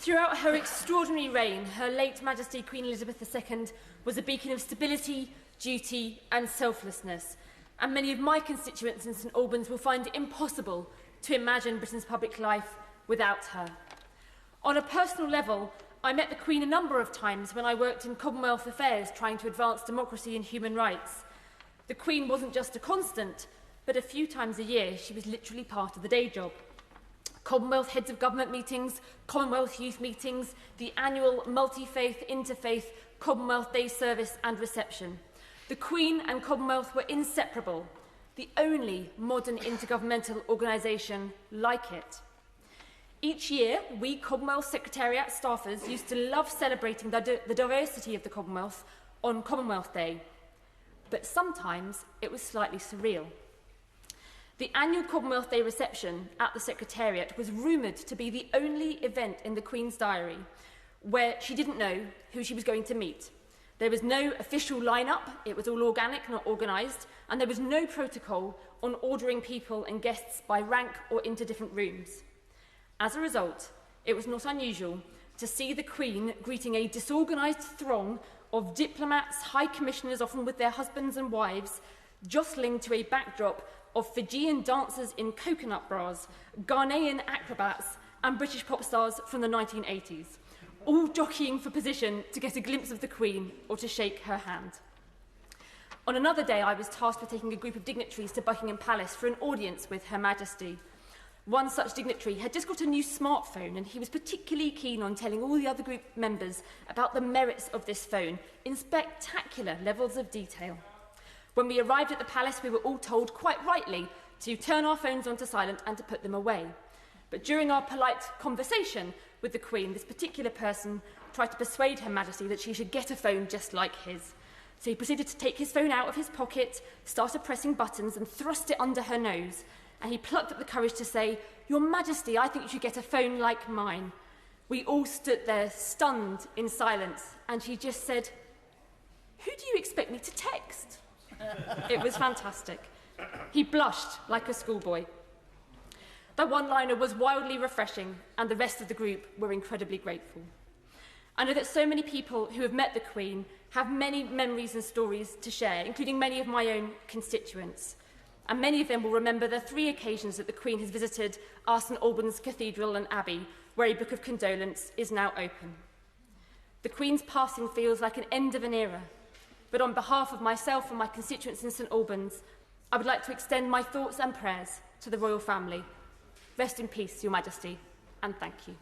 Throughout her extraordinary reign, her late Majesty Queen Elizabeth II was a beacon of stability, duty and selflessness, and many of my constituents in St Albans will find it impossible to imagine Britain's public life without her. On a personal level, I met the Queen a number of times when I worked in Commonwealth affairs trying to advance democracy and human rights. The Queen wasn't just a constant, but a few times a year she was literally part of the day job. Commonwealth Heads of Government meetings, Commonwealth Youth meetings, the annual multi-faith, interfaith Commonwealth Day service and reception. The Queen and Commonwealth were inseparable, the only modern intergovernmental organisation like it. Each year, we Commonwealth Secretariat staffers used to love celebrating the diversity of the Commonwealth on Commonwealth Day, but sometimes it was slightly surreal. The annual Commonwealth Day reception at the Secretariat was rumoured to be the only event in the Queen's diary where she didn't know who she was going to meet. There was no official line-up, it was all organic, not organised, and there was no protocol on ordering people and guests by rank or into different rooms. As a result, it was not unusual to see the Queen greeting a disorganised throng of diplomats, high commissioners, often with their husbands and wives, jostling to a backdrop of Fijian dancers in coconut bras, Ghanaian acrobats and British pop stars from the 1980s, all jockeying for position to get a glimpse of the Queen or to shake her hand. On another day, I was tasked with taking a group of dignitaries to Buckingham Palace for an audience with Her Majesty. One such dignitary had just got a new smartphone, and he was particularly keen on telling all the other group members about the merits of this phone in spectacular levels of detail. When we arrived at the palace, we were all told, quite rightly, to turn our phones onto silent and to put them away. But during our polite conversation with the Queen, this particular person tried to persuade Her Majesty that she should get a phone just like his. So he proceeded to take his phone out of his pocket, started pressing buttons and thrust it under her nose. And he plucked up the courage to say, "Your Majesty, I think you should get a phone like mine." We all stood there, stunned in silence, and he just said, "Who do you expect me to text?" It was fantastic. He blushed like a schoolboy. That one-liner was wildly refreshing, and the rest of the group were incredibly grateful. I know that so many people who have met the Queen have many memories and stories to share, including many of my own constituents. And many of them will remember the 3 occasions that the Queen has visited our St Albans Cathedral and Abbey, where a book of condolence is now open. The Queen's passing feels like an end of an era, but on behalf of myself and my constituents in St Albans, I would like to extend my thoughts and prayers to the royal family. Rest in peace, Your Majesty, and thank you.